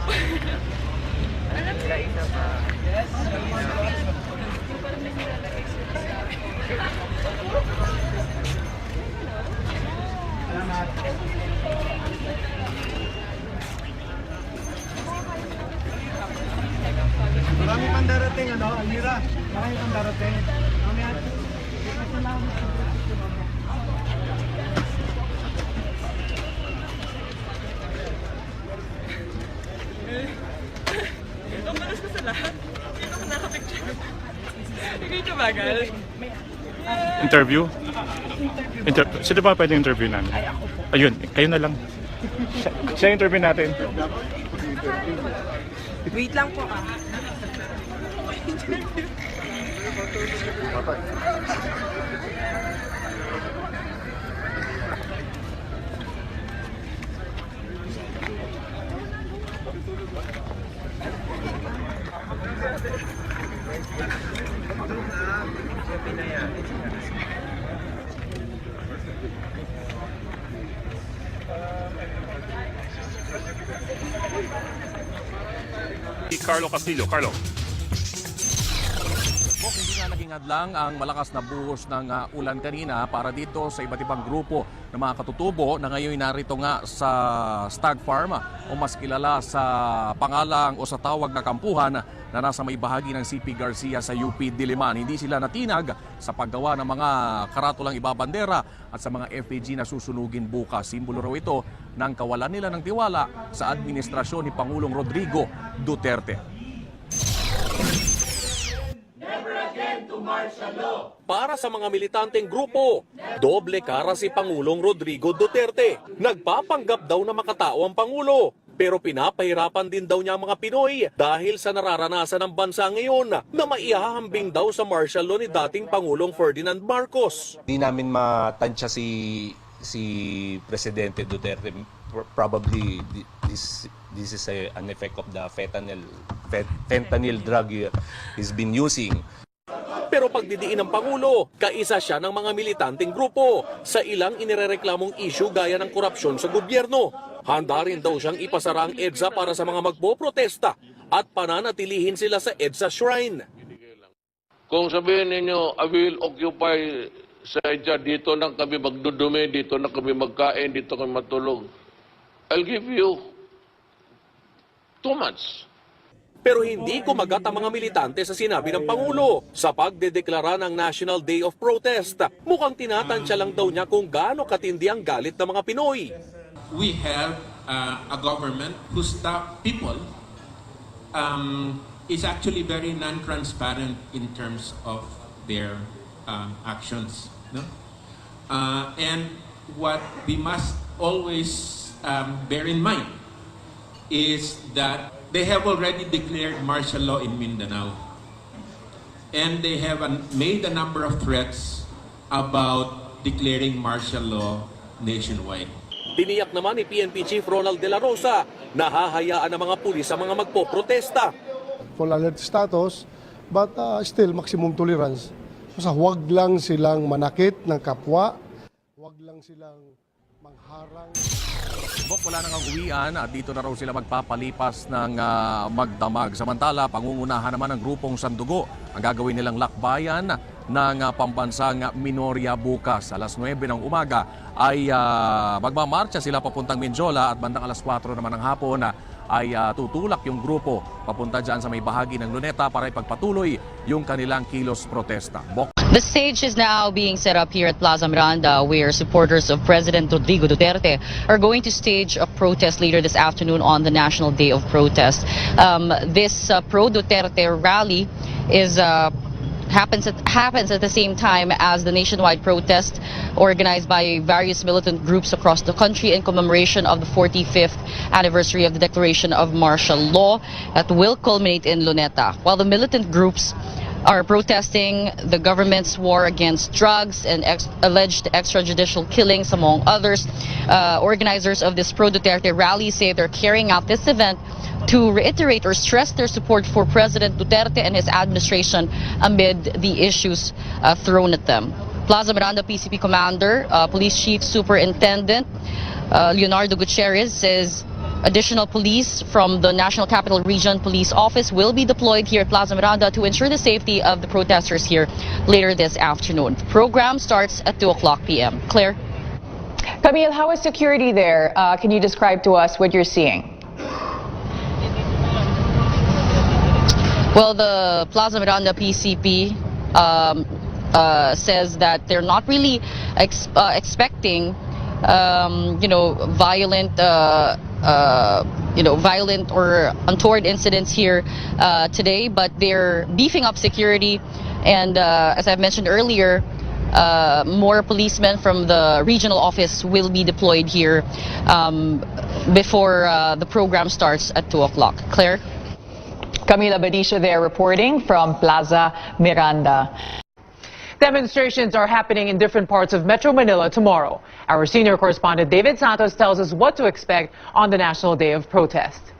Alam nila isa pa. Marami pang darating, ano? Almira, marami pang darating. Mamaya, Ang malas ko sa lahat. Dito ko nakapicture. Hindi ka bagal. Interview? Sino ba pwede interview namin? Ayun, kayo na lang. Siya interview natin. Wait lang po Carlo Castillo. Carlo. Hindi nga naging hadlang ang malakas na buhos ng ulan kanina para dito sa iba't ibang grupo ng mga katutubo na ngayon narito nga sa Stag Farm o mas kilala sa pangalang o sa tawag na kampuhan na nasa may bahagi ng CP Garcia sa UP Diliman. Hindi sila natinag sa paggawa ng mga karatulang ibabandera at sa mga FPG na susunugin bukas. Simbolo raw ito ng kawalan nila ng tiwala sa administrasyon ni Pangulong Rodrigo Duterte. Para sa mga militanteng grupo, doble kara si Pangulong Rodrigo Duterte. Nagpapanggap daw na makatao ang Pangulo. Pero pinapahirapan din daw niya ang mga Pinoy dahil sa nararanasan ng bansa ngayon na maihahambing daw sa martial law ni dating Pangulong Ferdinand Marcos. Hindi namin matansya si Presidente Duterte. Probably this is an effect of the fentanyl drug he's been using. Pero pagdidiin ng Pangulo, kaisa siya ng mga militanteng grupo sa ilang inirereklamong issue gaya ng korupsyon sa gobyerno. Handa rin daw siyang ipasara ang EDSA para sa mga magpoprotesta at pananatilihin sila sa EDSA Shrine. Kung sabihin ninyo, I will occupy sa EDSA, dito na kami magdudumi, dito na kami magkain, dito kami matulog, I'll give you 2 months. Pero hindi kumagat ang mga militante sa sinabi ng Pangulo sa pagdedeklara ng National Day of Protest. Mukhang tinatansya lang daw niya kung gaano katindi ang galit ng mga Pinoy. We have a government whose top people is actually very non-transparent in terms of their actions. No? And what we must always bear in mind is that they have already declared martial law in Mindanao. And they have made a number of threats about declaring martial law nationwide. Tiniyak naman ni PNP Chief Ronald De La Rosa na hahayaan ng mga pulis sa mga magpoprotesta. Full alert status, but still maximum tolerance. So, huwag lang silang manakit ng kapwa, huwag lang silang mangharang. Wala nang uwian at dito na raw sila magpapalipas ng magdamag. Samantala, pangungunahan naman ng grupong Sandugo ang gagawin nilang lakbayan ng pambansang Minoria bukas. Alas 9 ng umaga ay magmamarcha sila papuntang Mindiola at bandang alas 4 naman ng hapon ay tutulak yung grupo papunta dyan sa may bahagi ng Luneta para ipagpatuloy yung kanilang kilos protesta. The stage is now being set up here at Plaza Miranda, where supporters of President Rodrigo Duterte are going to stage a protest later this afternoon on the National Day of Protest. This pro-Duterte rally is happens at the same time as the nationwide protest organized by various militant groups across the country in commemoration of the 45th anniversary of the declaration of martial law that will culminate in Luneta. While the militant groups are protesting the government's war against drugs and alleged extrajudicial killings, among others, organizers of this pro-Duterte rally say they're carrying out this event to reiterate or stress their support for President Duterte and his administration amid the issues thrown at them. Plaza Miranda PCP Commander, Police Chief Superintendent Leonardo Gutierrez says Additional police from the National Capital Region Police Office will be deployed here at Plaza Miranda to ensure the safety of the protesters here later this afternoon. The program starts at 2 o'clock p.m. Claire? Camille, how is security there? Can you describe to us what you're seeing? Well, the Plaza Miranda PCP says that they're not really expecting, violent, violent or untoward incidents here today, but they're beefing up security. And as I've mentioned earlier, more policemen from the regional office will be deployed here before the program starts at 2 o'clock. Claire? Camila Benicio there reporting from Plaza Miranda. Demonstrations are happening in different parts of Metro Manila tomorrow. Our senior correspondent David Santos tells us what to expect on the National Day of Protest.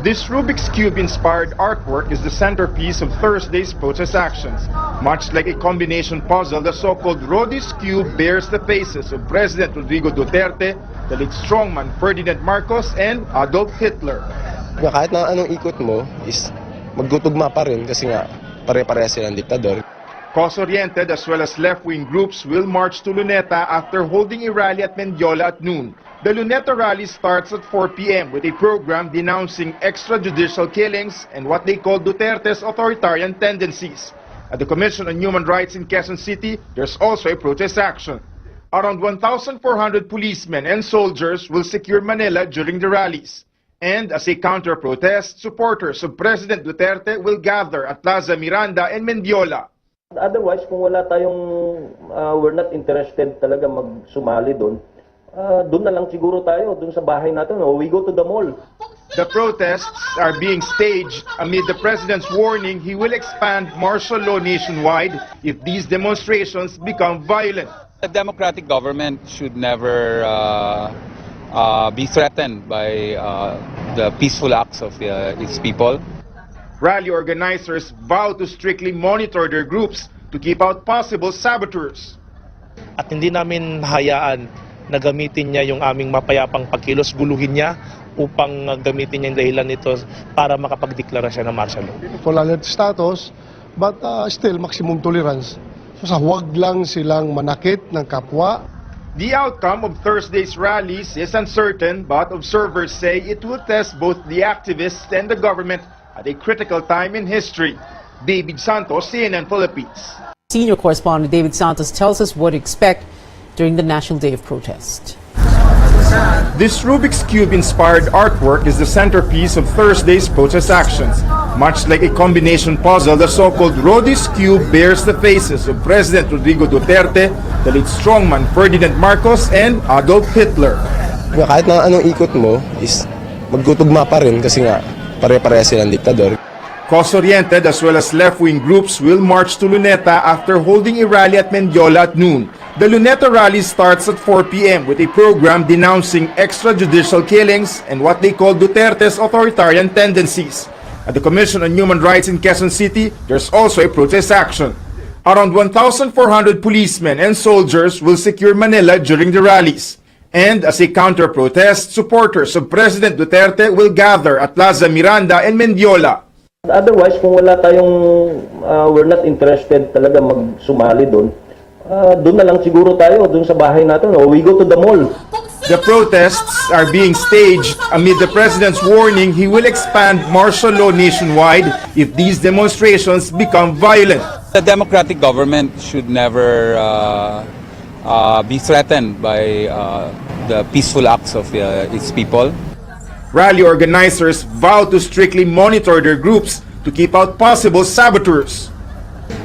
This Rubik's Cube-inspired artwork is the centerpiece of Thursday's protest actions. Much like a combination puzzle, the so-called Rhodes Cube bears the faces of President Rodrigo Duterte, the late strongman Ferdinand Marcos, and Adolf Hitler. Kahit na anong ikot mo is magtutugma pa rin kasi nga pare-pareha silang diktador. Cause-oriented as well as left-wing groups will march to Luneta after holding a rally at Mendiola at noon. The Luneta rally starts at 4 p.m. with a program denouncing extrajudicial killings and what they call Duterte's authoritarian tendencies. At the Commission on Human Rights in Quezon City, there's also a protest action. Around 1,400 policemen and soldiers will secure Manila during the rallies. And as a counter-protest, supporters of President Duterte will gather at Plaza Miranda and Mendiola. Otherwise, kung wala tayong, we're not interested talaga magsumali doon, doon na lang siguro tayo, doon sa bahay natin, we go to the mall. The protests are being staged amid the President's warning he will expand martial law nationwide if these demonstrations become violent. A democratic government should never be threatened by the peaceful acts of its people. Rally organizers vow to strictly monitor their groups to keep out possible saboteurs. At hindi namin hayaan na gamitin niya yung aming mapayapang pagkilos, guluhin niya upang gamitin niya yung dahilan nito para makapagdeklara siya ng martial law. Full alert status, but still maximum tolerance. So huwag lang silang manakit ng kapwa. The outcome of Thursday's rallies is uncertain, but observers say it will test both the activists and the government at a critical time in history. David Santos, CNN Philippines. Senior correspondent David Santos tells us what to expect during the National Day of Protest. This Rubik's Cube-inspired artwork is the centerpiece of Thursday's protest actions. Much like a combination puzzle, the so-called Rhodes Cube bears the faces of President Rodrigo Duterte, the late strongman Ferdinand Marcos, and Adolf Hitler. Kahit na anong ikot mo is magtutugma pa rin kasi nga pare-pareha silang diktador. Cause-oriented as well as left-wing groups will march to Luneta after holding a rally at Mendiola at noon. The Luneta rally starts at 4 p.m. with a program denouncing extrajudicial killings and what they call Duterte's authoritarian tendencies. At the Commission on Human Rights in Quezon City, there's also a protest action. Around 1,400 policemen and soldiers will secure Manila during the rallies. And as a counter-protest, supporters of President Duterte will gather at Plaza Miranda and Mendiola. Otherwise, kung wala tayong, we're not interested talaga magsumali doon, doon na lang siguro tayo, doon sa bahay natin, we go to the mall. The protests are being staged amid the President's warning he will expand martial law nationwide if these demonstrations become violent. A democratic government should never be threatened by the peaceful acts of its people. Rally organizers vow to strictly monitor their groups to keep out possible saboteurs.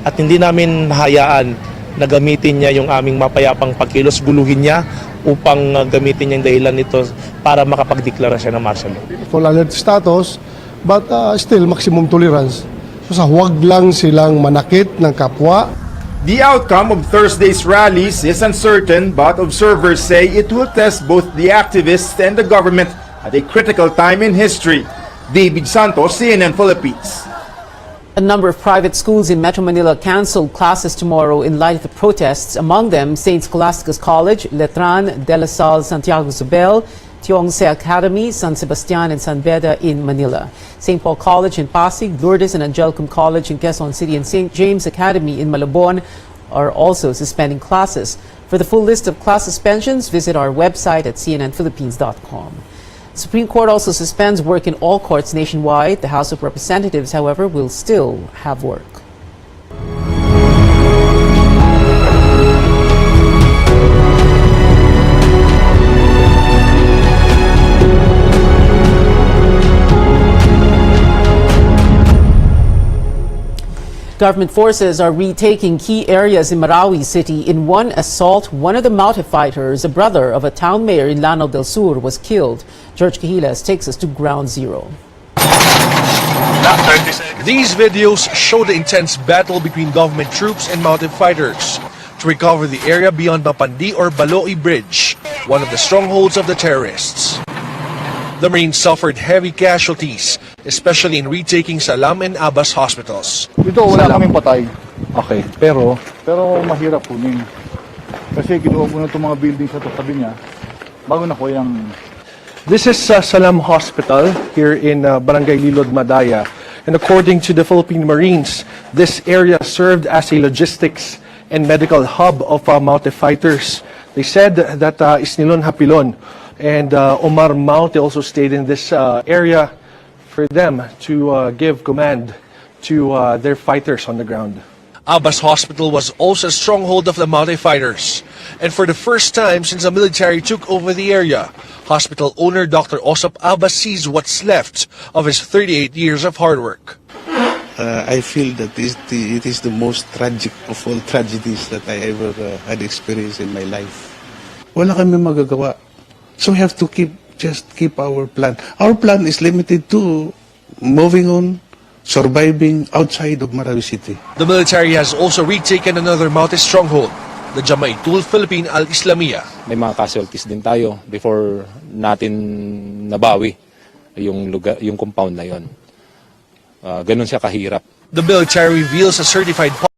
At hindi namin hayaan na gamitin niya yung aming mapayapang pagkilos, guluhin niya upang gamitin niya yung dahilan nito para makapagdeklara siya ng martial law. Full alert status, but still maximum tolerance. So huwag lang silang manakit ng kapwa. The outcome of Thursday's rallies is uncertain, but observers say it will test both the activists and the government at a critical time in history. David Santos, CNN Philippines. A number of private schools in Metro Manila canceled classes tomorrow in light of the protests, among them St. Scholastica's College, Letran, De La Salle, Santiago Zubel, Tiongse Academy, San Sebastian, and San Beda in Manila. St. Paul College in Pasig, Lourdes and Angelicum College in Quezon City, and St. James Academy in Malabon are also suspending classes. For the full list of class suspensions, visit our website at cnnphilippines.com. The Supreme Court also suspends work in all courts nationwide. The House of Representatives, however, will still have work. Government forces are retaking key areas in Marawi City. In one assault, one of the Maute fighters, a brother of a town mayor in Lanao del Sur, was killed. George Cahilas takes us to ground zero. These videos show the intense battle between government troops and Maute fighters to recover the area beyond Mapandi or Baloi Bridge, one of the strongholds of the terrorists. The Marines suffered heavy casualties, especially in retaking Salam and Abbas hospitals. Dito wala kaming patay. Okay, pero mahirap kunin. Kasi kinuha ko na itong mga buildings sa tabi niya bago na ko yung... This is Salam Hospital here in Barangay Lilod, Madaya. And according to the Philippine Marines, this area served as a logistics and medical hub of Maute fighters. They said that Isnilon Hapilon and Omar Maute also stayed in this area for them to give command to their fighters on the ground. Abbas Hospital was also a stronghold of the Maute fighters. And for the first time since the military took over the area, hospital owner Dr. Osop Abbas sees what's left of his 38 years of hard work. I feel that it is the most tragic of all tragedies that I ever had experienced in my life. Wala kami magagawa. So we have to keep our plan. Our plan is limited to moving on, surviving outside of Marawi City. The military has also retaken another Maute stronghold, the Jamaitul Philippine Al-Islamiyah. May mga casualties din tayo before natin nabawi yung lugar, yung compound na yon. Ganun siya kahirap. The military reveals a certified